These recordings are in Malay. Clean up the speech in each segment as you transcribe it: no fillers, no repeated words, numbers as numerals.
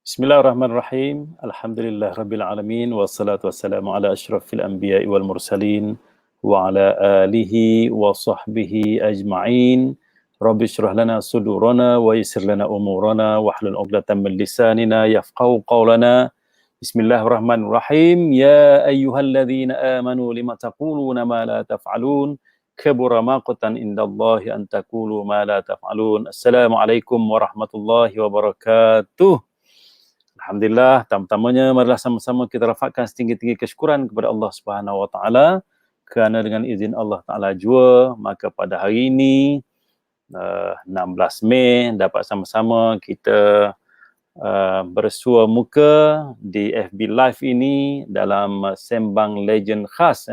Bismillahirrahmanirrahim. Alhamdulillah rabbil alamin wassalatu wassalamu ala asyrafil anbiya'i wal mursalin wa ala alihi wa sahbihi ajma'in. Rabbi shrah lana sudurana wa yassir lana umurana wahlul 'uqdatam min lisanina yafqahu qawlana. Bismillahirrahmanirrahim. Ya ayyuhalladzina amanu lima taquluna ma la taf'alun. Kabura maqtan indallahi an taqulu ma la taf'alun. Assalamualaikum warahmatullahi wabarakatuh. Alhamdulillah, pertama-tamanya marilah sama-sama kita rafakkan setinggi-tinggi kesyukuran kepada Allah Subhanahu Wa Taala kerana dengan izin Allah Taala jua maka pada hari ini 16 Mei dapat sama-sama kita bersua muka di FB Live ini dalam Sembang Legend khas.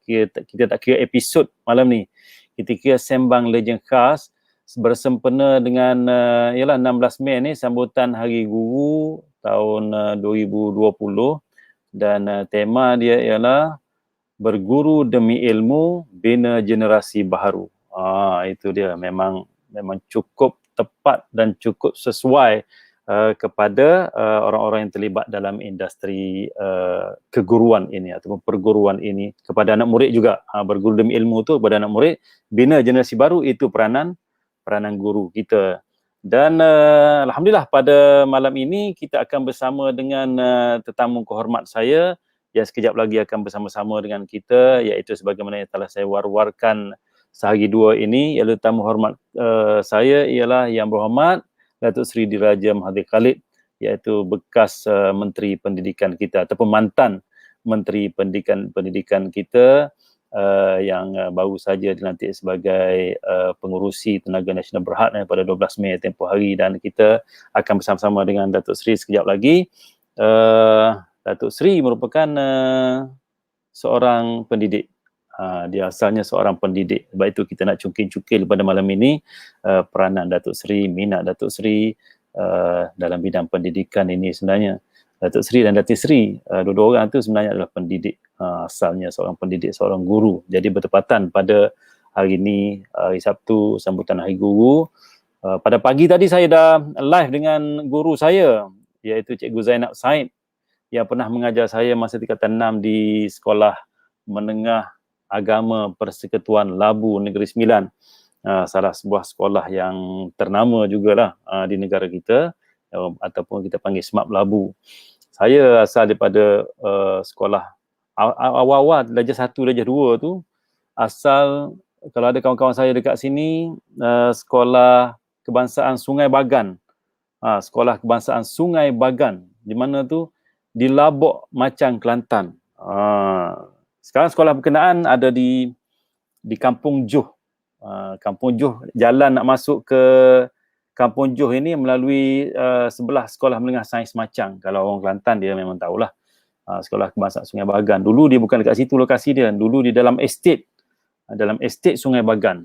Kita tak kira episod malam ni, kita kira Sembang Legend khas bersempena dengan ialah 16 Mei ni sambutan Hari Guru tahun 2020 dan tema dia ialah berguru demi ilmu bina generasi baharu. Itu dia, memang cukup tepat dan cukup sesuai kepada orang-orang yang terlibat dalam industri keguruan ini ataupun perguruan ini, kepada anak murid juga. Berguru demi ilmu tu kepada anak murid, bina generasi baru, itu peranan guru kita. Dan Alhamdulillah pada malam ini kita akan bersama dengan tetamu kehormat saya yang sekejap lagi akan bersama-sama dengan kita, iaitu sebagaimana yang telah saya war-warkan sehari dua ini, iaitu tetamu hormat saya ialah Yang Berhormat Datuk Seri Diraja Mahathir Khalid, iaitu bekas Menteri Pendidikan kita ataupun mantan Menteri Pendidikan kita yang baru saja dilantik sebagai pengurusi Tenaga Nasional Berhad pada 12 Mei tempoh hari, dan kita akan bersama-sama dengan Datuk Seri sekejap lagi. Datuk Seri merupakan seorang pendidik. Dia asalnya seorang pendidik. Sebab itu kita nak cungkil-cungkil pada malam ini peranan Datuk Seri, minat Datuk Seri dalam bidang pendidikan ini. Sebenarnya Datuk Seri dan Datuk Seri, dua-dua orang tu sebenarnya adalah pendidik. Asalnya seorang pendidik, seorang guru. Jadi bertepatan pada hari ini, hari Sabtu, sambutan Hari Guru. Pada pagi tadi saya dah live dengan guru saya, iaitu Cikgu Zainab Said, yang pernah mengajar saya masa tingkatan 6 di Sekolah Menengah Agama Persekutuan Labu Negeri Sembilan. Salah sebuah sekolah yang ternama jugalah di negara kita, ataupun kita panggil SMAP Labu. Saya asal daripada sekolah awal-awal, darjah 1, darjah 2 tu, asal, kalau ada kawan-kawan saya dekat sini, Sekolah Kebangsaan Sungai Bagan. Sekolah Kebangsaan Sungai Bagan, di mana tu di Labok, Macang, Kelantan. Sekarang sekolah berkenaan ada di Kampung Juh. Kampung Juh, jalan nak masuk ke Kampung Juh ini melalui sebelah Sekolah Menengah Sains Macang. Kalau orang Kelantan dia memang tahulah. Sekolah Kebangsaan Sungai Bagan. Dulu dia bukan dekat situ lokasi dia. Dulu di dalam estate. Dalam estate Sungai Bagan.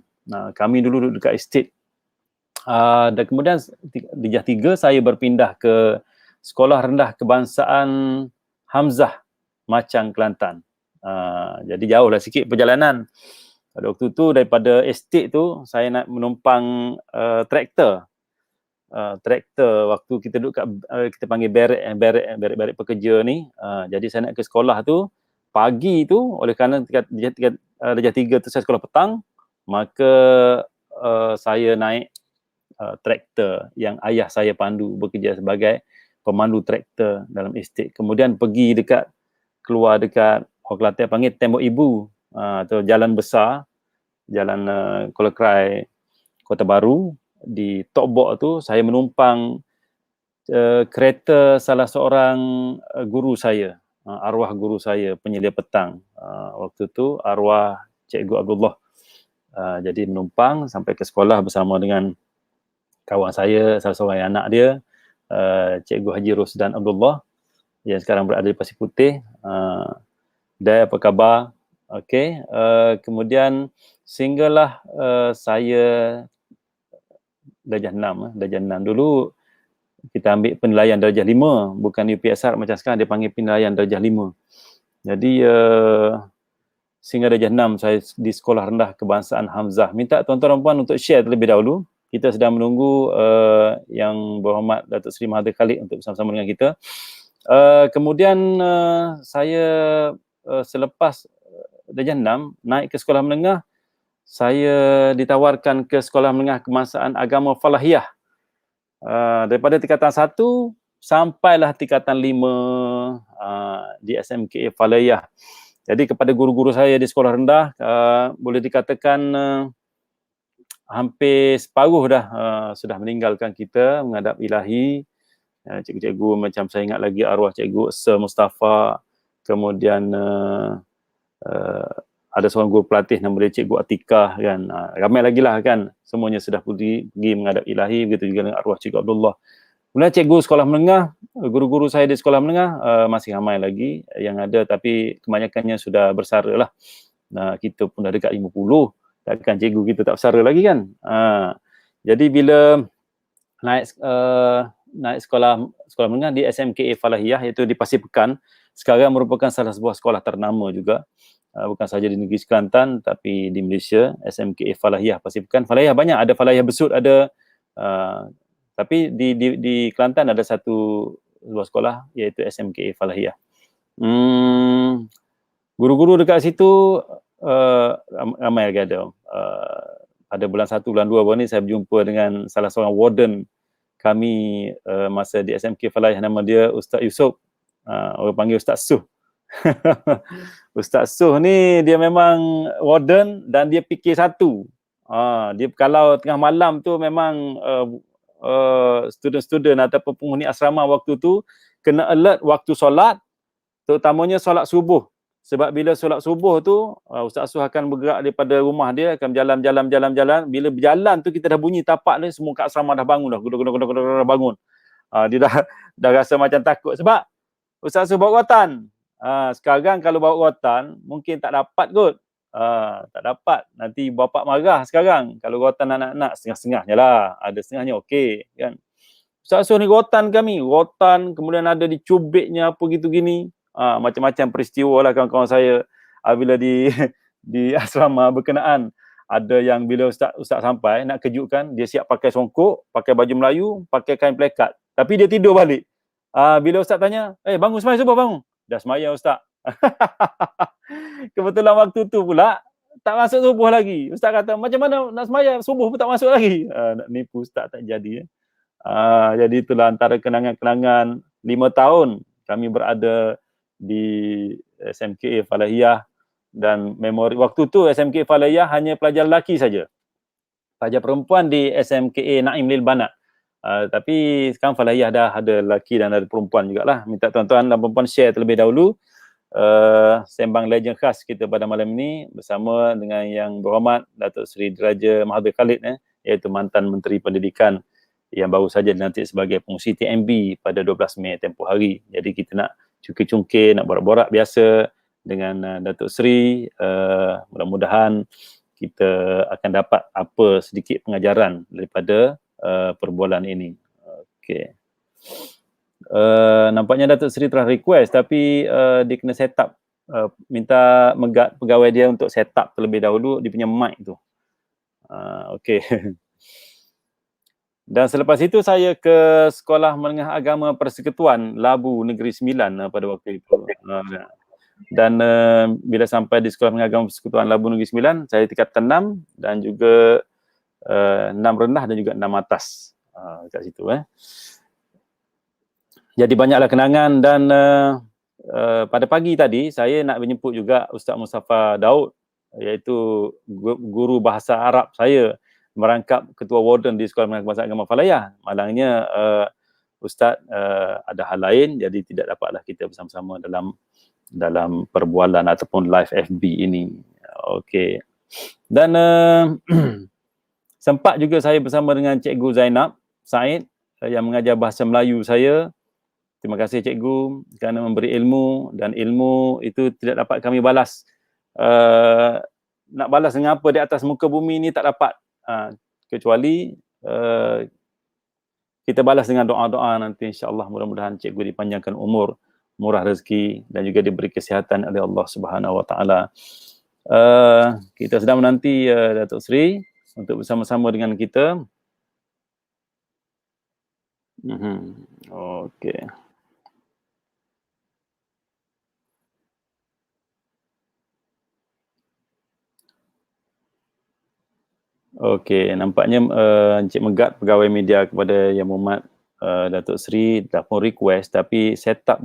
Kami dulu duduk dekat estate. Dan kemudian darjah 3 saya berpindah ke Sekolah Rendah Kebangsaan Hamzah Macang, Kelantan. Jadi jauhlah sikit perjalanan. Pada waktu tu daripada estate tu saya nak menumpang traktor. Traktor waktu kita duduk kat kita panggil barek pekerja ni. Jadi saya nak ke sekolah tu pagi tu, oleh kerana darjah 3 tu saya sekolah petang, maka saya naik traktor yang ayah saya pandu, bekerja sebagai pemandu traktor dalam estate. Kemudian pergi keluar dekat orang Kelantan panggil Tembok Ibu, atau jalan besar, jalan Kolokrai Kota Baru. Di Tokbok tu saya menumpang kereta salah seorang guru saya, arwah guru saya, penyelia petang. Waktu tu arwah Cikgu Abdullah. Jadi menumpang sampai ke sekolah bersama dengan kawan saya, salah seorang anak dia, Cikgu Haji Rosdan Abdullah, yang sekarang berada di Pasir Putih. Dai, apa khabar? Okey. Kemudian sehinggalah saya darjah 6. Darjah 6 dulu kita ambil penilaian darjah 5, bukan UPSR macam sekarang dia panggil penilaian darjah 5. Jadi sehingga darjah 6 saya di Sekolah Rendah Kebangsaan Hamzah. Minta tuan-tuan dan puan untuk share terlebih dahulu. Kita sedang menunggu Yang Yang Berhormat Datuk Seri Mahathir Khalid untuk bersama-sama dengan kita. Kemudian saya selepas darjah 6 naik ke sekolah menengah, saya ditawarkan ke sekolah menengah kebangsaan agama Falahiyah. Daripada tingkatan 1 sampailah tingkatan 5 di SMKA Falahiyah. Jadi kepada guru-guru saya di sekolah rendah, boleh dikatakan hampir separuh dah sudah meninggalkan kita menghadap ilahi. Cikgu-cikgu macam saya ingat lagi arwah Cikgu Sir Mustafa, kemudian ada seorang guru pelatih nama dia Cikgu Atikah kan, ramai lagi lah kan, semuanya sudah pergi menghadap ilahi, begitu juga dengan arwah Cikgu Abdullah. Kemudian cikgu sekolah menengah, guru-guru saya di sekolah menengah masih ramai lagi yang ada, tapi kebanyakannya sudah bersara lah. Kita pun dah dekat 50, takkan cikgu kita tak bersara lagi kan. Jadi bila naik sekolah menengah di SMKA Falahiyah, iaitu di Pasir Pekan, sekarang merupakan salah sebuah sekolah ternama juga, bukan sahaja di negeri Kelantan tapi di Malaysia. SMKA Falahiyah Pasir Pekan. Falahiyah banyak, ada Falahiyah Besut, ada tapi di Kelantan ada satu sebuah sekolah iaitu SMKA Falahiyah. Guru-guru dekat situ ramai lagi ada. Pada bulan 1, bulan 2 baru ni saya berjumpa dengan salah seorang warden kami masa di SMK Falahiyah, nama dia Ustaz Yusof. Orang panggil Ustaz Suh. Ustaz Suh ni dia memang warden dan dia fikir satu. Dia kalau tengah malam tu memang student-student ataupun penghuni asrama waktu tu kena alert waktu solat, terutamanya solat subuh. Sebab bila solat subuh tu Ustaz Suh akan bergerak daripada rumah dia, akan jalan. Bila berjalan tu kita dah bunyi tapak dia, semua kat asrama dah bangun dah. Dah bangun. Dia dah rasa macam takut sebab Ustaz Suh bawa rotan. Sekarang kalau bawa rotan mungkin tak dapat kot. Tak dapat. Nanti bapak marah sekarang. Kalau rotan anak-anak setengah-setengahnya lah. Ada setengahnya okey kan. Ustaz Suh ni rotan kami. Rotan, kemudian ada dicubitnya apa gitu gini. Macam-macam peristiwa lah kawan-kawan saya bila di asrama berkenaan. Ada yang bila Ustaz sampai nak kejutkan, dia siap pakai songkok, pakai baju Melayu, pakai kain plekat. Tapi dia tidur balik. Bila Ustaz tanya, bangun semaya subuh bangun. Dah semaya Ustaz. Kebetulan waktu tu pula tak masuk subuh lagi. Ustaz kata, macam mana nak semaya subuh pun tak masuk lagi. Nak nipu Ustaz tak jadi. Jadi itulah antara kenangan-kenangan 5 tahun kami berada di SMKA Falahiyah, dan memori waktu tu SMKA Falahiyah hanya pelajar lelaki saja. Pelajar perempuan di SMKA Naim Lil Banat. Tapi sekarang Falahiyah dah ada lelaki dan ada perempuan jugalah. Minta tuan-tuan dan perempuan share terlebih dahulu sembang legend khas kita pada malam ini bersama dengan Yang Berhormat Datuk Seri Diraja Mahathir Khalid, iaitu mantan Menteri Pendidikan yang baru saja dilantik sebagai pengurusi TMB pada 12 Mei tempoh hari. Jadi kita nak cungkir-cungkir, nak borak-borak biasa dengan Datuk Seri. Mudah-mudahan kita akan dapat apa sedikit pengajaran daripada perbualan ini. Okey. Nampaknya Datuk Seri telah request, tapi dia kena set up, minta pegawai dia untuk set up terlebih dahulu dia punya mic tu. Okey. Dan selepas itu saya ke Sekolah Menengah Agama Persekutuan Labu Negeri Sembilan pada waktu itu. Dan bila sampai di Sekolah Menengah Agama Persekutuan Labu Negeri Sembilan, saya tingkatan 6 dan juga 6 rendah dan juga 6 atas kat situ. Jadi banyaklah kenangan, dan pada pagi tadi saya nak menjemput juga Ustaz Mustafa Daud, iaitu guru bahasa Arab saya, merangkap ketua warden di Sekolah Menengah Kebangsaan Agama Falahiyah. Malangnya Ustaz ada hal lain, jadi tidak dapatlah kita bersama-sama dalam perbualan ataupun live FB ini. Okey. Dan sempat juga saya bersama dengan Cikgu Zainab Said yang mengajar bahasa Melayu saya. Terima kasih Cikgu kerana memberi ilmu, dan ilmu itu tidak dapat kami balas. Nak balas dengan apa di atas muka bumi ini tak dapat. Kecuali kita balas dengan doa-doa nanti, insya-Allah. Mudah-mudahan cikgu dipanjangkan umur, murah rezeki, dan juga diberi kesihatan oleh Allah Subhanahu Wa Taala. Kita sedang menanti Datuk Seri untuk bersama-sama dengan kita. Okey. Okey, nampaknya Encik Megat pegawai media kepada Yang Berhormat Datuk Seri dah pun request, tapi setup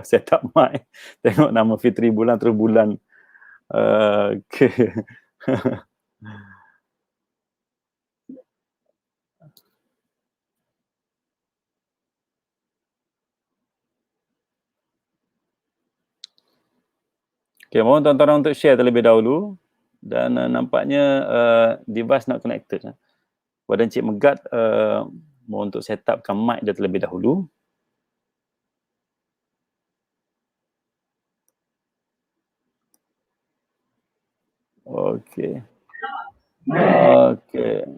setup mic, tengok nama Fitri Bulan terus Bulan. Okey. Okey, mohon tuan-tuan untuk share terlebih dahulu dan nampaknya device not connected. Kepada Encik Megat, mohon untuk setupkan mic dia terlebih dahulu. Okey. Okey.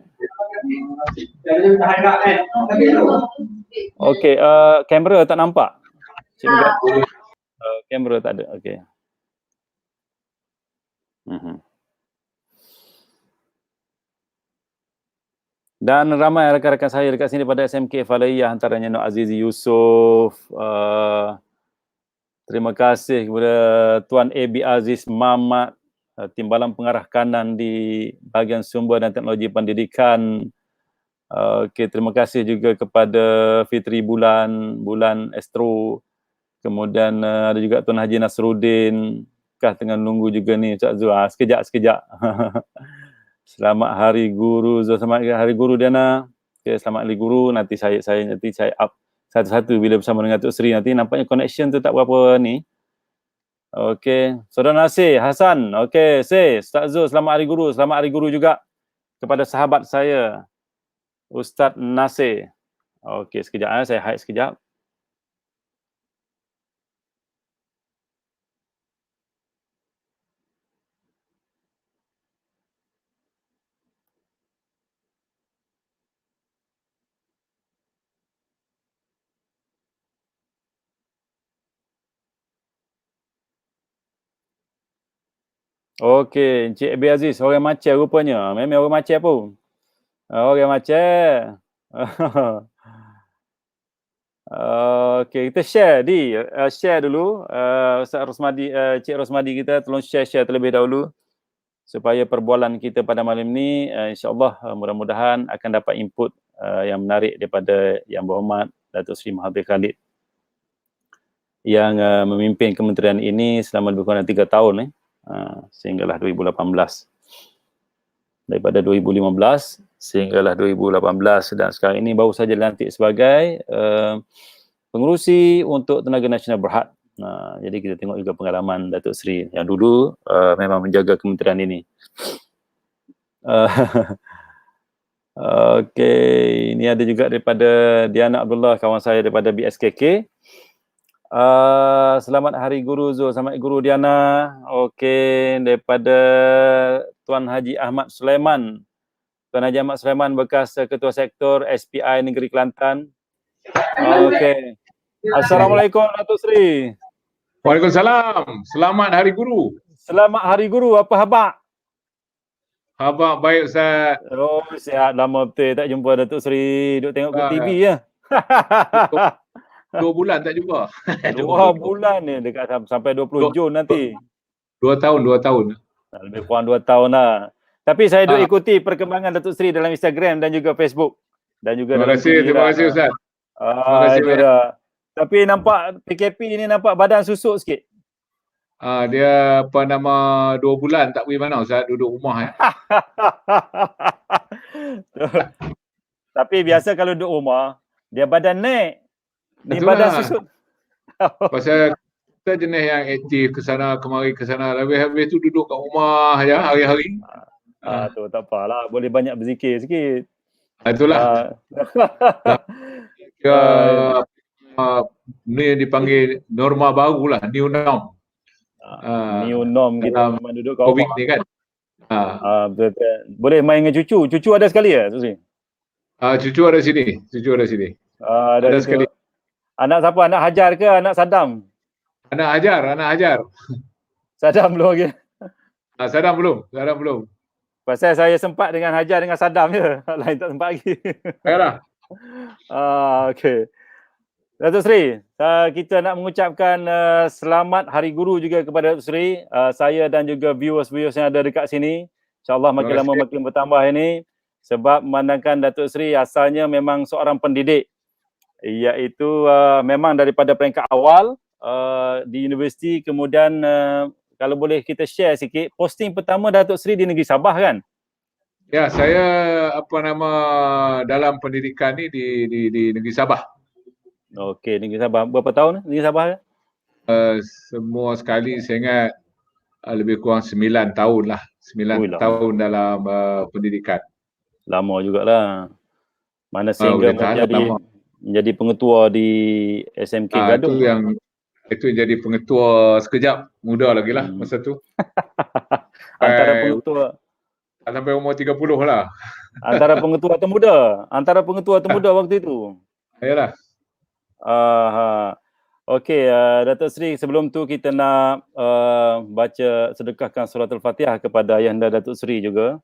Okey, kamera tak nampak. Encik Megat. Kamera tak ada. Okey. Dan ramai rakan-rakan saya dekat sini pada SMK Falahiyah, antaranya Nur Azizi Yusof, terima kasih kepada Tuan A.B. Aziz Mamat, Timbalan Pengarah Kanan di bahagian sumber dan teknologi pendidikan. Okey, terima kasih juga kepada Fitri Bulan, Bulan Astro. Kemudian ada juga Tuan Haji Nasruddin. Kah tengah menunggu juga ni Ustaz Zul. Sekejap. Selamat Hari Guru Zul, selamat Hari Guru Diana. Okay, selamat Hari Guru. Nanti saya up satu-satu bila bersama dengan Tok Sri. Nanti nampaknya connection tu tak berapa ni. Okey, Saudara Nasir Hasan. Okey, Ustaz Zul, selamat Hari Guru. Selamat Hari Guru juga kepada sahabat saya, Ustaz Nasir. Okey, sekejap saya hide sekejap. Okey, Encik Abi Aziz, orang Macam rupanya. Memang orang Macam pun. Orang Macam. Okey, kita share share dulu. Ustaz Rosmadi, Cik Rosmadi kita tolong share terlebih dahulu supaya perbualan kita pada malam ni insya-Allah mudah-mudahan akan dapat input yang menarik daripada Yang Berhormat Datuk Seri Mahathir Khalid yang memimpin kementerian ini selama lebih kurang 3 tahun sehinggalah 2018. Daripada 2015 sehinggalah 2018 dan sekarang ini baru saja dilantik sebagai pengerusi untuk Tenaga Nasional Berhad. Jadi kita tengok juga pengalaman Datuk Seri yang dulu memang menjaga kementerian ini. Okey, ini ada juga daripada Diana Abdullah, kawan saya daripada BSKK. Selamat Hari Guru Zul, selamat Guru Diana. Okey, daripada Tuan Haji Ahmad Sulaiman. Tuan Haji Ahmad Sulaiman bekas Ketua Sektor SPI Negeri Kelantan. Okey. Assalamualaikum Datuk Seri. Waalaikumsalam. Selamat Hari Guru. Selamat Hari Guru. Apa khabar? Khabar baik Ustaz. Oh, sihat. Lama betul tak jumpa Datuk Seri. Duk tengok TV ya. 2 bulan tak jumpa. 2 bulan ni dekat sampai 20 Jun nanti. 2 tahun. Lebih kurang 2 tahun lah. Tapi saya duk ikuti perkembangan Datuk Seri dalam Instagram dan juga Facebook. Dan juga terima kasih Ustaz. Terima kasih dah. Tapi nampak PKP ni nampak badan susuk sikit. Dia 2 bulan tak pergi mana Ustaz, duduk rumah Tapi biasa kalau duduk rumah, dia badan naik. Ni badan susut. Pasal kita jenis yang aktif ke sana kemari ke sana, habis tu duduk kat rumah je hari-hari. Tu tak apalah, boleh banyak berzikir sikit. Itulah. Ni dipanggil norma barulah, new norm. New norm kita memang duduk kat COVID rumah. ni kan. Betul. Boleh main dengan cucu. Cucu ada sekali ya, Susi? Cucu ada sini. Ada sekali. Anak siapa? Anak Hajar ke anak Saddam? Anak Hajar. Saddam belum lagi. Saddam belum. Pasal saya sempat dengan Hajar dengan Saddam je. Lain tak sempat lagi. Baiklah. Okey. Datuk Seri, kita nak mengucapkan selamat Hari Guru juga kepada Datuk Seri. Saya dan juga viewers-viewers yang ada dekat sini. InsyaAllah makin lama makin bertambah ini. Sebab memandangkan Datuk Seri asalnya memang seorang pendidik. Iaitu memang daripada peringkat awal di universiti. Kemudian kalau boleh kita share sikit, posting pertama Datuk Seri di negeri Sabah kan? Ya, saya dalam pendidikan ni di negeri Sabah. Okey, negeri Sabah. Berapa tahun negeri Sabah? Semua sekali saya ingat lebih kurang 9 tahun lah. 9 tahun dalam pendidikan. Lama jugalah. Mana sehingga menjadi pengetua di SMK Gaduh. Itu jadi pengetua sekejap, muda lagi lah masa tu. Antara pengetua sampai umur 30 lah. Antara pengetua termuda waktu itu. Yalah. Okey, Datuk Seri, sebelum tu kita nak baca sedekahkan surah Al-Fatihah kepada Ayahanda Datuk Seri juga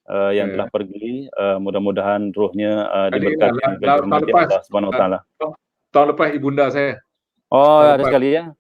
yang telah pergi. Mudah-mudahan rohnya diberkati dan dirahmati Allah Subhanahu Wa Taala. Tahun lepas ibunda saya. Oh, ada sekali ya.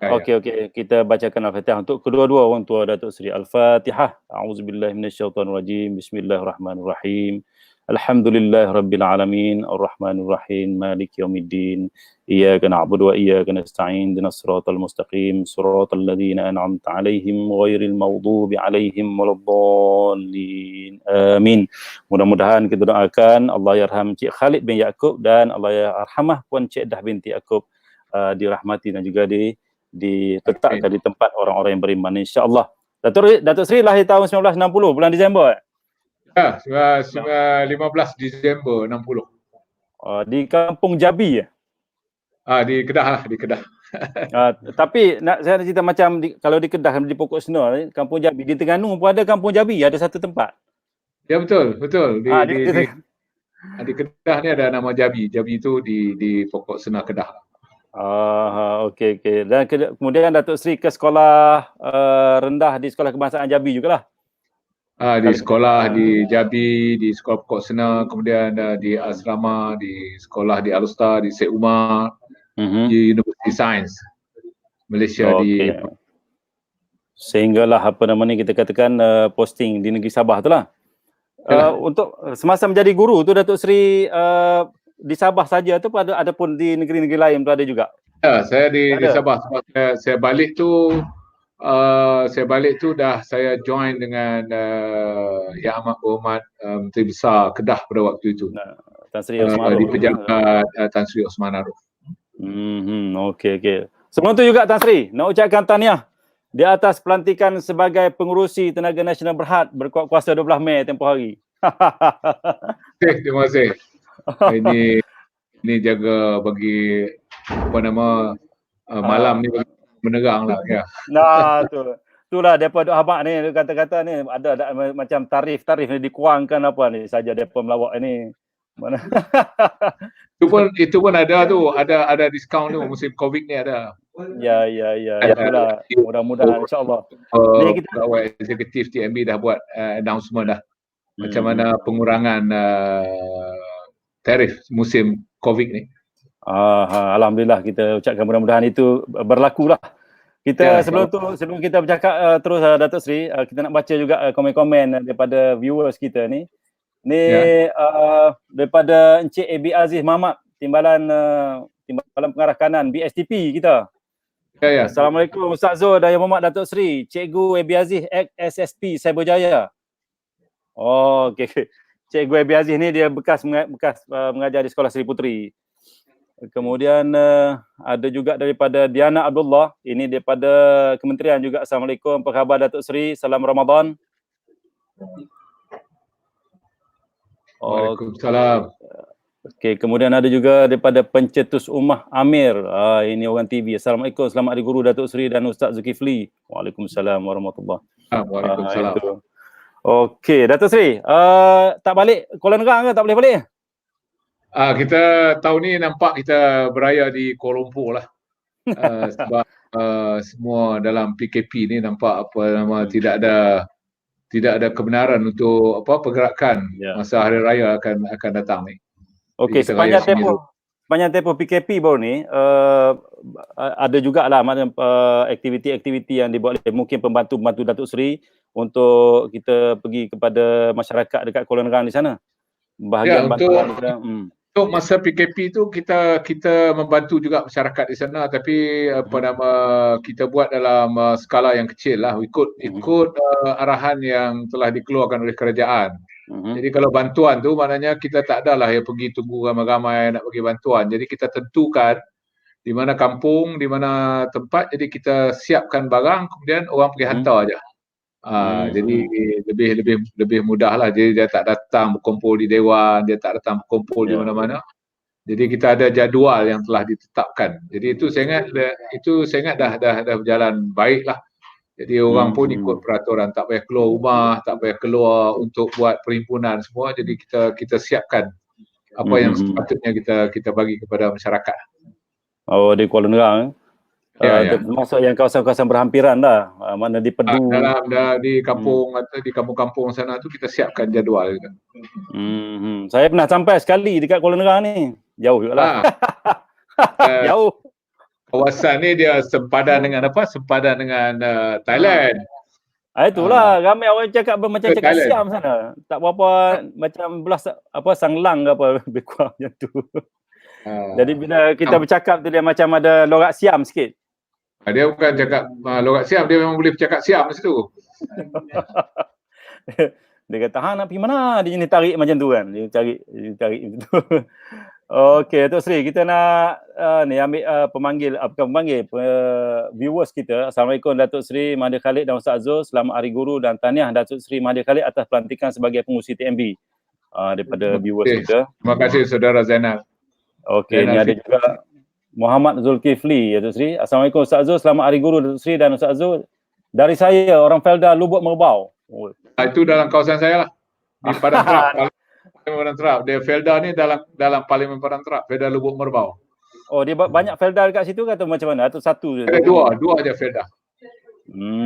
Okey, kita bacakan Al-Fatihah untuk kedua-dua orang tua Datuk Seri. Al-Fatihah. A'udzubillahi minasyaitonirrajim. Bismillahirrahmanirrahim. Alhamdulillahirabbil alamin, arrahmanirrahim, maliki yaumiddin. Iyyaka na'budu wa iyyaka nasta'in. Ihdinas siratal mustaqim, siratal ladzina an'amta 'alaihim ghairil maghdubi 'alaihim waladdallin. Amin. Mudah-mudahan kita doakan Allah yarham Cik Khalid bin Yaakob dan Allah yarhamah Puan Cik Dah binti Yaakob dirahmati dan juga diletakkan di tempat orang-orang yang beriman, insya-Allah. Datuk Seri lahir tahun 1960 bulan Disember. Ya, 15 Disember 60. Di Kampung Jabi ya? Di Kedah lah, di Kedah. Tapi saya nak cerita macam kalau di Kedah, di Pokok Senor, Kampung Jabi, di Terengganu pun ada Kampung Jabi, ada satu tempat. Ya betul. Di Kedah ni ada nama Jabi. Jabi itu di Pokok Senor Kedah. Okey. Dan kemudian Datuk Seri ke sekolah rendah di Sekolah Kebangsaan Jabi jugalah. Di sekolah di Jabi, di sekolah Pokok Sena, kemudian di asrama, di sekolah di Alustar, di Syed Umar, di Universiti Sains Malaysia. Sehinggalah kita katakan posting di negeri Sabah tu lah. Untuk semasa menjadi guru tu Datuk Seri di Sabah saja tu ada pun di negeri-negeri lain tu ada juga? Ya, saya di Sabah. Sebab saya balik tu dah saya join dengan Yang Amat Berhormat Menteri Besar Kedah pada waktu itu. Tan Sri Osman Arif. Di pejabat Tan Sri Osman Arif. Okey. Sebelum tu juga Tan Sri nak ucapkan tahniah di atas pelantikan sebagai pengurusi Tenaga Nasional Berhad berkuat kuasa 12 Mei tempoh hari. Terima kasih. Ini jaga bagi malam ni menerang lah ya. Itulah depa duk habaq ni kata-kata ni ada macam tarif ni dikurangkan apa ni saja depa melawak ni. Mana? Itu pun ada diskaun tu musim Covid ni ada. Ya. Itulah mudah-mudahan insya-Allah. Ni kita eksekutif TMB dah buat announcement dah. Macam mana pengurangan tarif musim Covid ni. Alhamdulillah, kita ucapkan mudah-mudahan itu berlakulah. Sebelum kita bercakap terus Datuk Seri, kita nak baca juga komen-komen daripada viewers kita ni. Daripada Encik AB Aziz Mamat, timbalan pengarah kanan BSTP kita. Assalamualaikum Ustaz Zul dan Yang Berhormat Datuk Seri. Cikgu AB Aziz SSP Cyberjaya. Okey. Cikgu AB Aziz ni dia bekas mengajar di Sekolah Seri Puteri. Kemudian ada juga daripada Diana Abdullah, ini daripada kementerian juga. Assalamualaikum, apa khabar Datuk Seri? Salam Ramadan. Waalaikumsalam. Okey, kemudian ada juga daripada Pencetus Ummah Amir. Ini orang TV. Assalamualaikum, selamat Hari Guru Datuk Seri dan Ustaz Zulkifli. Waalaikumsalam warahmatullahi wabarakatuh. Waalaikumsalam. Okey, Datuk Seri, tak balik Kuala Nerang ke? Tak boleh balik? Kita tahun ni nampak kita beraya di Kuala Lumpur lah. Sebab semua dalam PKP ni nampak tidak ada kebenaran untuk pergerakan masa hari raya akan datang ni. Okey, sepanjang tempoh PKP baru ni, ada jugalah macam aktiviti-aktiviti yang dibuat oleh mungkin pembantu-pembantu Datuk Seri untuk kita pergi kepada masyarakat dekat Kuala Nerang di sana. Bahagian bantuan kita. Untuk masa PKP tu kita membantu juga masyarakat di sana, tapi kita buat dalam skala yang kecil lah, ikut arahan yang telah dikeluarkan oleh kerajaan. Jadi kalau bantuan tu maknanya kita tak adalah yang pergi tunggu ramai-ramai nak bagi bantuan. Jadi kita tentukan di mana kampung, di mana tempat, jadi kita siapkan barang, kemudian orang pergi hantar aja. Jadi lebih mudah lah. Jadi dia tak datang berkumpul di dewan, dia tak datang berkumpul di mana-mana. Jadi kita ada jadual yang telah ditetapkan. Jadi itu saya ingat dah berjalan baik lah. Jadi orang pun ikut peraturan, tak payah keluar rumah, tak payah keluar untuk buat perhimpunan semua. Jadi kita siapkan apa yang sepatutnya kita bagi kepada masyarakat. Oh, di Kuala Nerang. Termasuk yang kawasan-kawasan berhampiran dah, mana di Pedu. Di kampung atau di kampung-kampung sana tu kita siapkan jadual gitu. Saya pernah sampai sekali dekat Kuala Nerang ni. Jauh jugalah. Jauh. Kawasan ni dia sempadan dengan apa? Sempadan dengan Thailand. Itulah ramai orang cakap macam cakap Siam sana. Tak berapa macam belah Sanglang ke apa lebih kurang macam tu. Jadi bila kita bercakap tu dia macam ada lorak Siam sikit. Dia bukan cakap lorak Siam, dia memang boleh bercakap Siam masa tu. Dia kata, nak pergi mana? Dia jenis tarik macam tu kan. Dia tarik macam tu. Okey, Datuk Seri, kita nak ambil viewers kita. Assalamualaikum Datuk Seri Mahathir Khalid dan Ustaz Azul. Selamat Hari Guru dan tahniah Datuk Seri Mahathir Khalid atas pelantikan sebagai pengurusi TMB. Daripada viewers kita. Terima kasih Saudara Zainal. Okey, ini ada juga Muhammad Zulkifli, Datuk Seri. Assalamualaikum Ustaz Azul, selamat Hari Guru Datuk Seri dan Ustaz Azul. Dari saya, orang Felda Lubuk Merbau. Itu dalam kawasan saya lah. Di Padang Terap. Dia Felda ni dalam Parlimen Padang Terap, Felda Lubuk Merbau. Oh, dia banyak Felda dekat situ ke atau macam mana? Atau satu je? Ada dua aja Felda.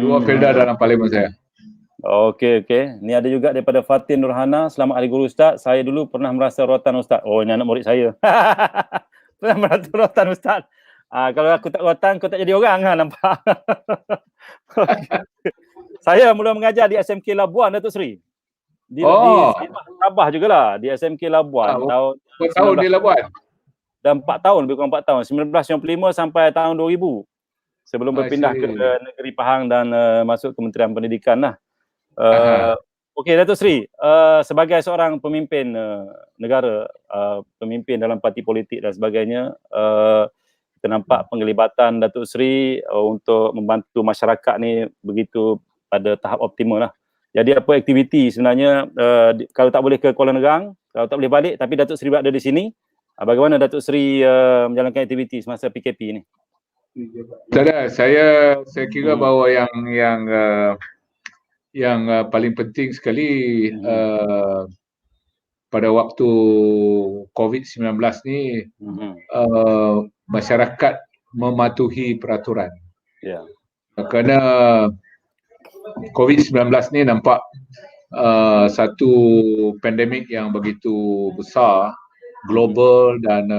Dua Felda dalam Parlimen saya. Okey. Ni ada juga daripada Fatin Nurhana. Selamat Hari Guru Ustaz. Saya dulu pernah merasa rotan Ustaz. Oh, ini anak murid saya. Pernah merasa rotan Ustaz. Kalau aku tak rotan, kau tak jadi orang kan, nampak. Saya mula mengajar di SMK Labuan, Datuk Seri. Di Sabah jugalah, di SMK Labuan. Tahun di Labuan? Dah 4 tahun, lebih kurang 4 tahun. 1995 sampai tahun 2000. Sebelum berpindah ke Negeri Pahang dan masuk Kementerian Pendidikan lah. Okey, Datuk Seri, sebagai seorang pemimpin negara, pemimpin dalam parti politik dan sebagainya, kita nampak penglibatan Datuk Seri untuk membantu masyarakat ni begitu pada tahap optimal lah. Jadi apa aktiviti sebenarnya, kalau tak boleh ke Kuala Nerang, kalau tak boleh balik, tapi Datuk Seri berada di sini, bagaimana Datuk Seri menjalankan aktiviti semasa PKP ni? Saya kira bahawa yang paling penting sekali pada waktu COVID-19 ni masyarakat mematuhi peraturan. Kerana COVID-19 ni nampak satu pandemik yang begitu besar, global, dan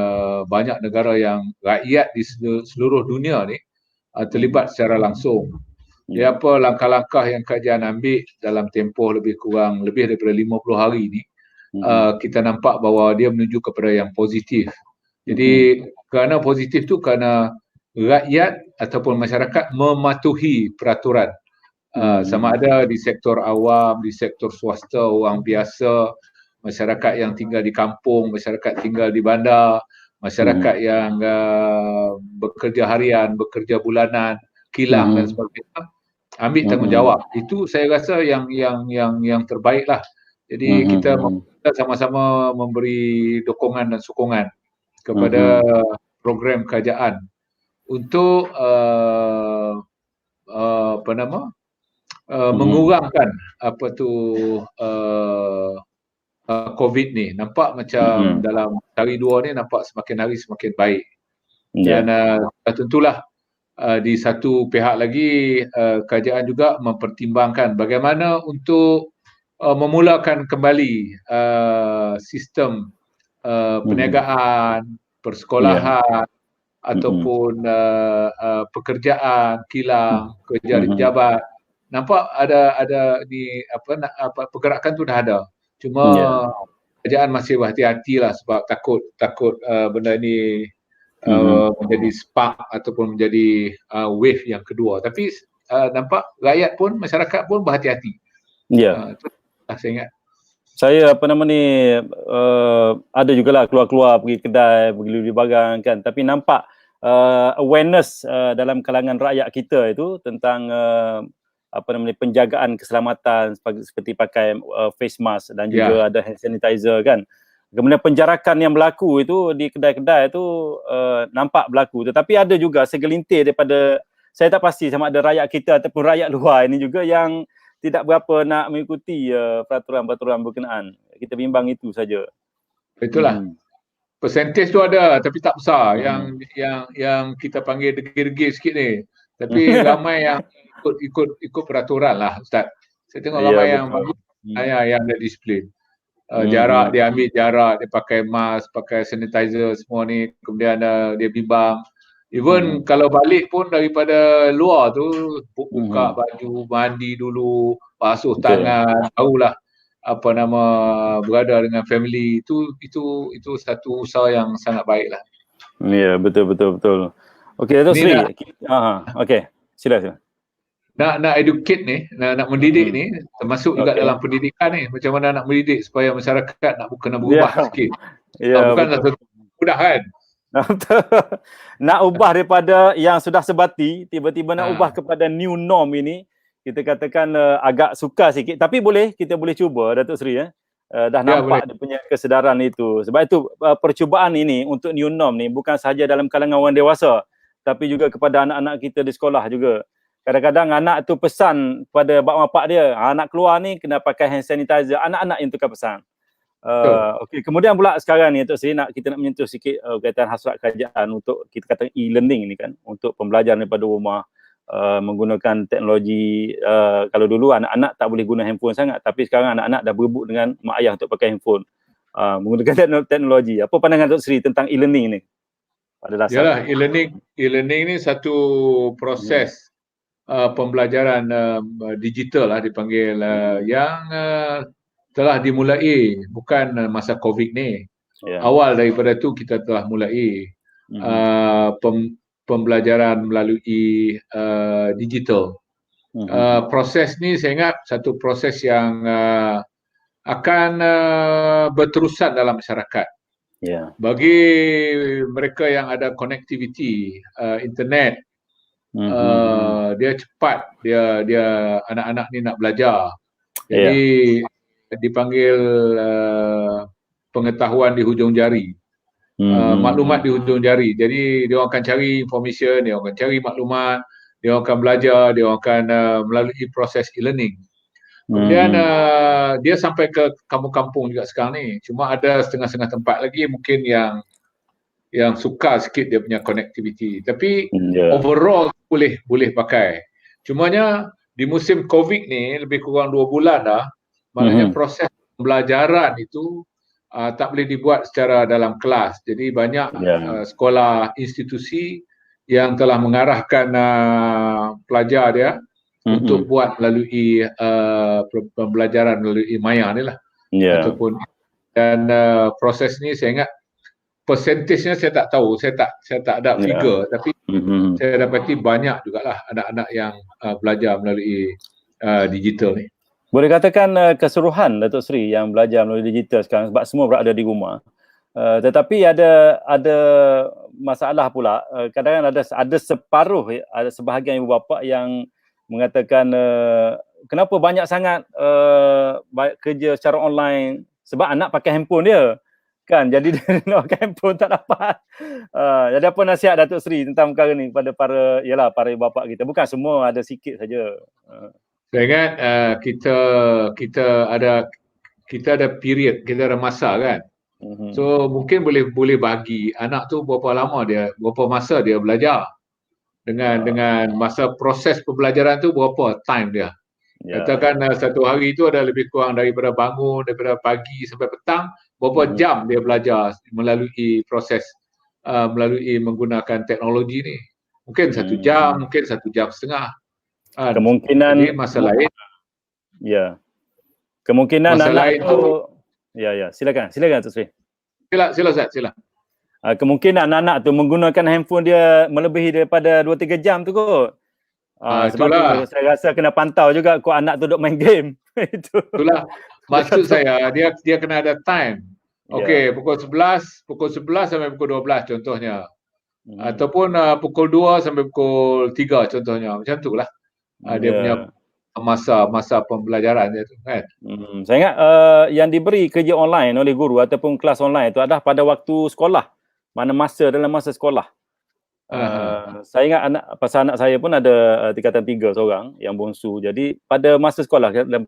banyak negara yang rakyat di seluruh dunia ni terlibat secara langsung. Jadi apa langkah-langkah yang kerajaan ambil dalam tempoh lebih daripada 50 hari ni, kita nampak bahawa dia menuju kepada yang positif. Jadi kerana positif tu kerana rakyat ataupun masyarakat mematuhi peraturan. Sama ada di sektor awam, di sektor swasta, orang biasa, masyarakat yang tinggal di kampung, masyarakat tinggal di bandar, masyarakat yang bekerja harian, bekerja bulanan, kilang dan sebagainya, ambil tanggungjawab. Itu saya rasa yang terbaik lah. Jadi kita sama-sama memberi dukungan dan sokongan kepada program kerajaan untuk mengurangkan COVID ni. Nampak macam dalam hari 2 ni nampak semakin hari semakin baik. Dan tentulah di satu pihak lagi kerajaan juga mempertimbangkan bagaimana untuk memulakan kembali sistem perniagaan, persekolahan, ataupun pekerjaan, kilang, kerja di pejabat. Nampak ada ni pergerakan tu dah ada. Cuma kerajaan masih berhati-hatilah sebab takut benda ni menjadi spark ataupun menjadi wave yang kedua. Tapi nampak rakyat pun, masyarakat pun berhati-hati. Itu saya ingat. Saya ada jugalah keluar-keluar pergi kedai, pergi beli barang kan, tapi nampak awareness dalam kalangan rakyat kita itu tentang penjagaan keselamatan seperti pakai face mask dan juga ada hand sanitizer kan. Kemudian penjarakan yang berlaku itu di kedai-kedai itu nampak berlaku, tetapi ada juga segelintir daripada, saya tak pasti sama ada rakyat kita ataupun rakyat luar ini juga yang tidak berapa nak mengikuti peraturan-peraturan berkenaan. Kita bimbang itu saja. Itulah. Persentage tu ada tapi tak besar. Yang kita panggil degil-degil sikit ni. Tapi ramai yang ikut peraturan lah, Ustaz. Saya tengok ramai yang bagus, yang ada disiplin. Jarak, dia ambil jarak, dia pakai mask, pakai sanitizer semua ni. Kemudian dia bimbang. Even kalau balik pun daripada luar tu, buka baju, mandi dulu, basuh tangan, tahulah berada dengan family. Itu satu usaha yang sangat baiklah. Ya, betul. Okey, Datuk Seri. Okey, sila. Nak educate ni, nak mendidik ni, termasuk juga dalam pendidikan ni, macam mana nak mendidik supaya masyarakat nak kena berubah sikit. Bukan satu mudah kan. Nak ubah daripada yang sudah sebati, tiba-tiba nak ubah kepada new norm ini, kita katakan agak sukar sikit, tapi kita boleh cuba, Datuk Seri. Dah nampak dia punya kesedaran itu. Sebab itu percubaan ini untuk new norm ni bukan sahaja dalam kalangan orang dewasa, tapi juga kepada anak-anak kita di sekolah juga. Kadang-kadang anak tu pesan pada bapa bapak dia, nak keluar ni kena pakai hand sanitizer. Anak-anak yang tukar pesan. Okey, kemudian pula sekarang ni Datuk Seri kita nak menyentuh sikit berkaitan hasrat kerajaan untuk kita kata e-learning ni kan, untuk pembelajaran daripada rumah menggunakan teknologi. Kalau dulu anak-anak tak boleh guna handphone sangat, tapi sekarang anak-anak dah berebut dengan mak ayah untuk pakai handphone menggunakan teknologi. Apa pandangan Datuk Seri tentang e-learning ni pada dasar? Yalah, e-learning ni satu proses pembelajaran digital lah dipanggil, yang telah dimulai bukan masa COVID ni. Awal daripada tu kita telah mulai pembelajaran melalui digital. Proses ni saya ingat satu proses yang akan berterusan dalam masyarakat. Bagi mereka yang ada connectivity internet, dia cepat, dia anak-anak ni nak belajar. Jadi dipanggil pengetahuan di hujung jari, maklumat di hujung jari. Jadi dia akan cari information, dia akan cari maklumat, dia akan belajar, dia akan melalui proses e-learning. Kemudian dia sampai ke kampung-kampung juga sekarang ni. Cuma ada setengah-setengah tempat lagi mungkin yang sukar sikit dia punya connectivity. Tapi overall boleh pakai. Cumanya di musim COVID ni lebih kurang 2 bulan dah, maknanya proses pembelajaran itu tak boleh dibuat secara dalam kelas. Jadi banyak sekolah, institusi yang telah mengarahkan pelajar dia untuk buat melalui pembelajaran melalui maya ni lah. Ataupun dan proses ni saya ingat persentasenya saya tak tahu, saya tak ada figure, tapi saya dapati banyak jugalah anak-anak yang belajar melalui digital ni. Boleh katakan keseluruhan Datuk Seri yang belajar melalui digital sekarang sebab semua berada di rumah. Tetapi ada masalah pula. Kadang-kadang ada separuh, ada sebahagian ibu bapa yang mengatakan kenapa banyak sangat kerja secara online, sebab anak pakai handphone dia kan, jadi dia nak pakai handphone tak dapat. Jadi apa nasihat Datuk Seri tentang perkara ni kepada para ibu bapa kita? Bukan semua, ada sikit saja. Saya ingat kita ada period, kita ada masa kan. So mungkin boleh bagi anak tu berapa masa dia belajar. Dengan masa proses pembelajaran tu berapa time dia. Katakan satu hari itu ada lebih kurang daripada bangun daripada pagi sampai petang, berapa jam dia belajar melalui proses melalui menggunakan teknologi ni. Mungkin 1 jam, mungkin 1,5 jam. Kemungkinan Jadi masa lain. Ya. Kemungkinan masa anak lain tu silakan Tok Sri. Sila Ustaz, sila. Kemungkinan anak-anak tu menggunakan handphone dia melebihi daripada 2-3 jam tu kot. Sebab tu saya rasa kena pantau juga kau anak tu duk main game. Itulah maksud saya, dia kena ada time. Okey, pukul 11 sampai pukul 12 contohnya. Ataupun pukul 2 sampai pukul 3 contohnya. Macam itulah. Dia punya masa pembelajaran dia tu kan. Saya ingat yang diberi kerja online oleh guru ataupun kelas online tu adalah pada waktu sekolah. Mana masa dalam masa sekolah. Saya ingat pasal anak saya pun ada tingkatan 3 seorang yang bongsu. Jadi pada masa sekolah dalam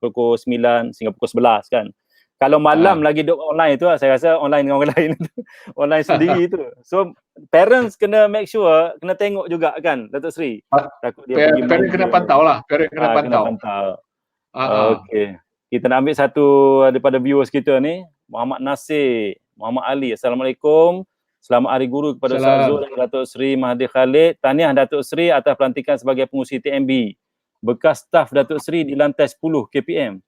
pukul 9 sehingga pukul 11 kan. Kalau malam lagi duduk online tu saya rasa online dengan orang lain online sendiri tu. So parents kena make sure, kena tengok juga kan Datuk Sri. Takut dia pergi main. Parent kena pantau lah, parent kena pantau. Okey. Kita nak ambil satu daripada viewers kita ni, Muhammad Nasir, Muhammad Ali. Assalamualaikum. Selamat Hari Guru kepada Ustaz Zul dan Datuk Sri Mahathir Khalid. Tahniah Datuk Sri atas pelantikan sebagai pengurusi TMB. Bekas staf Datuk Sri di lantai 10 KPM.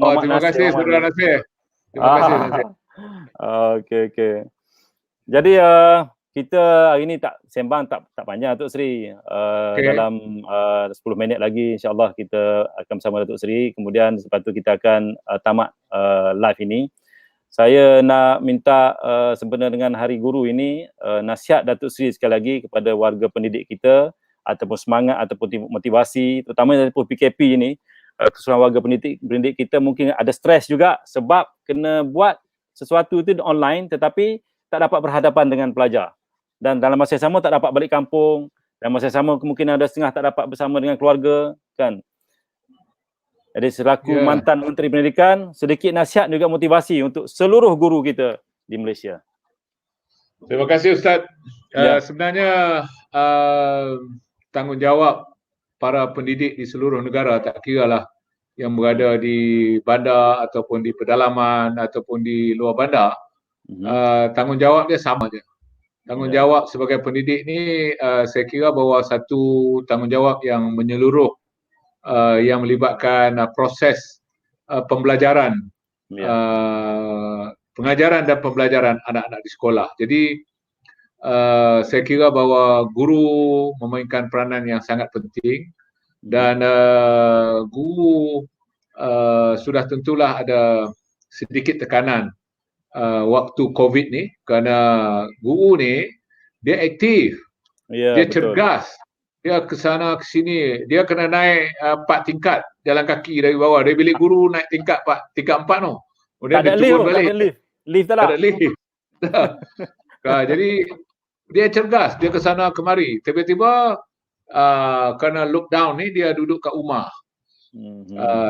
Terima kasih Saudara Nasir. Terima kasih Nasir. Okey. Jadi kita hari ni tak sembang tak panjang Datuk Sri. Dalam 10 minit lagi insya-Allah kita akan bersama Datuk Sri. Kemudian lepas tu kita akan tamat live ini. Saya nak minta sempena dengan Hari Guru ini nasihat Datuk Sri sekali lagi kepada warga pendidik kita ataupun semangat ataupun motivasi terutama daripada PKP ini. Keseluruhan warga pendidik kita mungkin ada stres juga sebab kena buat sesuatu itu online tetapi tak dapat berhadapan dengan pelajar. Dan dalam masa yang sama tak dapat balik kampung, dalam masa yang sama kemungkinan ada setengah tak dapat bersama dengan keluarga kan. Jadi selaku mantan Menteri Pendidikan, sedikit nasihat juga motivasi untuk seluruh guru kita di Malaysia. Terima kasih Ustaz. Sebenarnya tanggungjawab para pendidik di seluruh negara, tak kira lah yang berada di bandar ataupun di pedalaman ataupun di luar bandar, tanggungjawab dia sama je. Tanggungjawab sebagai pendidik ni saya kira bahawa satu tanggungjawab yang menyeluruh, yang melibatkan proses pembelajaran, pengajaran dan pembelajaran anak-anak di sekolah. Jadi saya kira bahawa guru memainkan peranan yang sangat penting dan guru sudah tentulah ada sedikit tekanan waktu COVID ni kerana guru ni dia aktif, dia cergas, dia ke sana ke sini, dia kena naik 4 tingkat jalan kaki dari bawah, dari bilik guru naik tingkat 4 tu. Kemudian dia turun balik. Lift tak ada. Jadi dia cergas, dia ke sana kemari. Tiba-tiba kerana lockdown ni dia duduk kat rumah.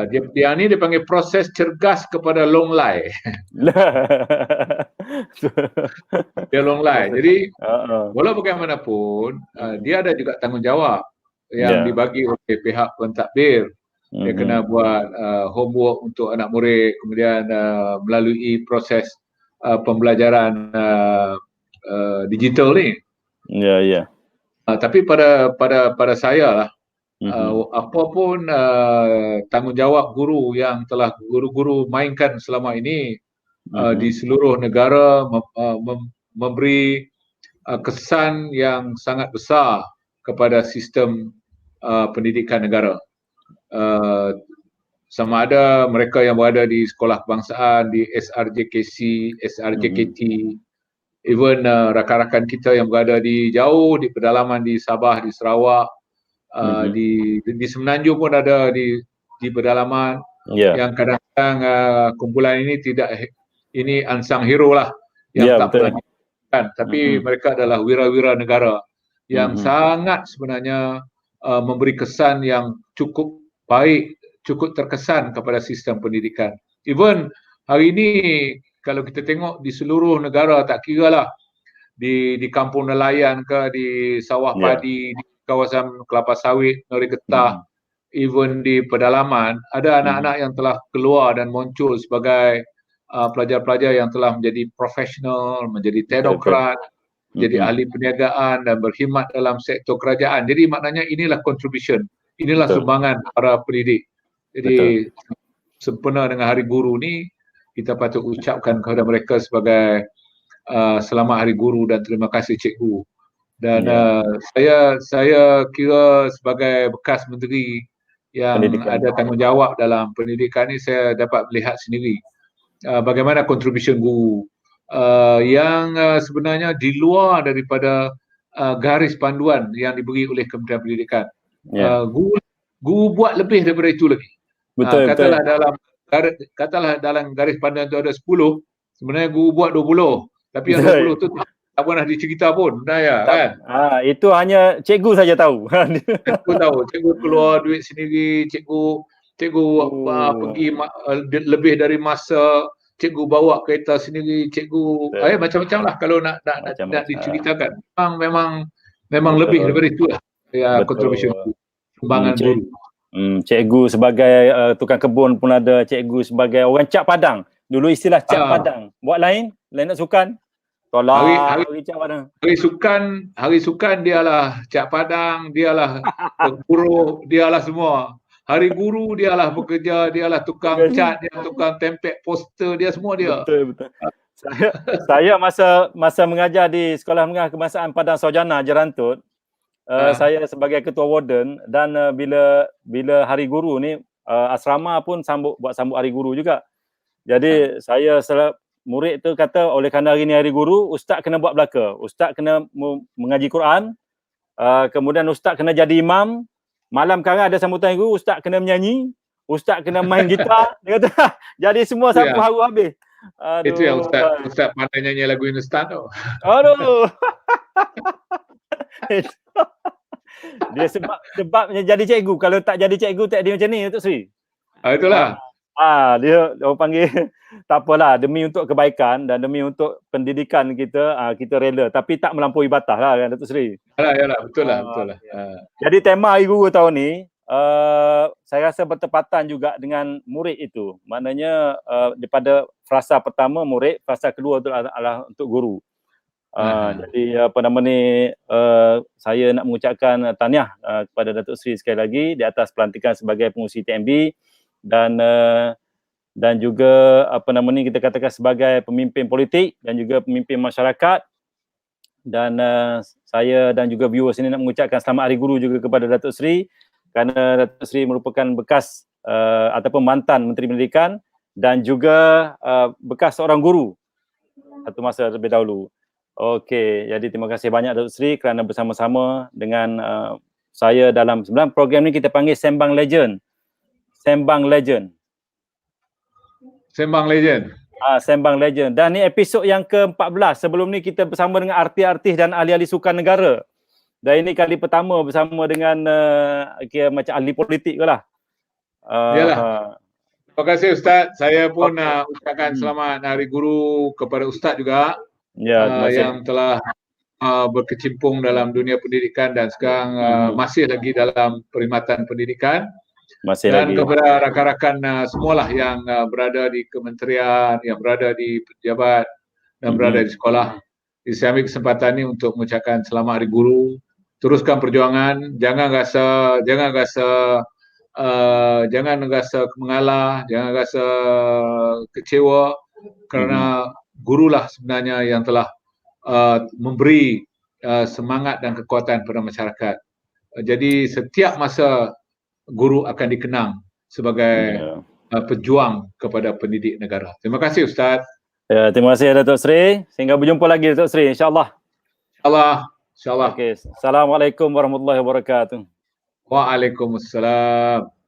Dia ni dipanggil proses cergas kepada long lie. Dia long lie. Jadi walau bagaimanapun dia ada juga tanggungjawab yang dibagi oleh pihak pentadbir. Dia kena buat homework untuk anak murid, kemudian melalui proses pembelajaran digital ni. Tapi pada saya lah, apapun tanggungjawab guru yang telah guru-guru mainkan selama ini di seluruh negara memberi kesan yang sangat besar kepada sistem pendidikan negara. Sama ada mereka yang berada di sekolah kebangsaan, di SRJKC, SRJKT, even rakan-rakan kita yang berada di jauh di pedalaman di Sabah, di Sarawak, di Semenanjung pun ada di pedalaman, yang kadang-kadang kumpulan ini ini unsung hero lah yang tak pernah dikenal, tapi mereka adalah wira-wira negara yang sangat sebenarnya memberi kesan yang cukup baik, cukup terkesan kepada sistem pendidikan. Even hari ini kalau kita tengok di seluruh negara, tak kira lah di kampung nelayan ke, di sawah padi, di kawasan kelapa sawit, Nori Getah, even di pedalaman, ada anak-anak yang telah keluar dan muncul sebagai pelajar-pelajar yang telah menjadi profesional, menjadi teknokrat, menjadi ahli perniagaan dan berkhidmat dalam sektor kerajaan. Jadi maknanya inilah contribution, inilah sumbangan para pendidik. Jadi sempena dengan Hari Guru ni, kita patut ucapkan kepada mereka sebagai selamat Hari Guru dan terima kasih cikgu. Dan saya kira sebagai bekas menteri yang ada tanggungjawab dalam pendidikan ni, saya dapat melihat sendiri bagaimana contribution guru yang sebenarnya di luar daripada garis panduan yang diberi oleh Kementerian Pendidikan. Guru buat lebih daripada itu lagi. Katalah dalam garis panduan itu ada 10, sebenarnya guru buat 20, tapi yang 20 tu tak pernah dicerita pun, kan? Itu hanya cikgu saja tahu. Cikgu tahu, cikgu keluar duit sendiri, cikgu pergi lebih dari masa, cikgu bawa kereta sendiri, cikgu macam-macam lah kalau nak diceritakan. Memang lebih daripada itulah contribution sumbangan guru. Cikgu sebagai tukang kebun pun ada, cikgu sebagai orang cap padang. Dulu istilah cap padang. Buat lain nak sukan. Hari sukan dialah cap padang, dialah pemburuh, dialah semua. Hari guru dialah bekerja, dialah tukang cat, dia tukang tempel poster, dia semua dia. Betul. Saya masa mengajar di Sekolah Menengah Kebangsaan Padang Sarjana Jerantut, saya sebagai ketua warden, dan bila Hari Guru ni asrama pun buat sambut Hari Guru juga. Jadi saya murid tu kata, oleh kerana hari ni Hari Guru, ustaz kena buat belaka, ustaz kena mengaji Quran, kemudian ustaz kena jadi imam, malam sekarang ada sambutan guru, ustaz kena menyanyi, ustaz kena main gitar. Dia kata jadi semua sapu haru habis. Itu yang ustaz pandai nyanyi lagu Hindustan tu. Aduh. Dia sebabnya jadi cikgu. Kalau tak jadi cikgu tak dia macam ni, Datuk Seri. Itulah. Dia orang panggil tak apalah, demi untuk kebaikan dan demi untuk pendidikan kita, kita rela, tapi tak melampaui batas lah, kan Datuk Seri. Yalah, betul lah. Jadi tema Hari Guru tahun ni, saya rasa bertepatan juga dengan murid itu. Maknanya daripada frasa pertama murid, frasa kedua itu adalah untuk guru. Jadi saya nak mengucapkan tahniah kepada Datuk Seri sekali lagi di atas pelantikan sebagai pengurusi TMB, dan juga kita katakan sebagai pemimpin politik dan juga pemimpin masyarakat. Dan saya dan juga viewers ini nak mengucapkan selamat Hari Guru juga kepada Datuk Seri, kerana Datuk Seri merupakan bekas ataupun mantan Menteri Pendidikan dan juga bekas seorang guru satu masa terlebih dahulu. Okey, jadi terima kasih banyak Datuk Seri kerana bersama-sama dengan saya dalam sebenarnya program ni kita panggil Sembang Legend. Sembang Legend. Dan ni episod yang ke-14. Sebelum ni kita bersama dengan artis-artis dan ahli-ahli sukan negara. Dan ini kali pertama bersama dengan macam ahli politik ke lah. Terima kasih Ustaz. Saya pun ucapkan selamat Hari Guru kepada Ustaz juga. Yang telah berkecimpung dalam dunia pendidikan dan sekarang masih lagi dalam perkhidmatan pendidikan. Kepada rakan-rakan semualah yang berada di kementerian, yang berada di pejabat dan berada di sekolah. Saya ambil kesempatan ini untuk mengucapkan selamat Hari Guru. Teruskan perjuangan, jangan rasa mengalah, jangan rasa kecewa, kerana gurulah sebenarnya yang telah memberi semangat dan kekuatan kepada masyarakat. Jadi setiap masa guru akan dikenang sebagai pejuang kepada pendidik negara. Terima kasih Ustaz. Terima kasih Datuk Seri. Sehingga berjumpa lagi Datuk Seri, insya-Allah. InsyaAllah. Okey. Assalamualaikum warahmatullahi wabarakatuh. Waalaikumsalam.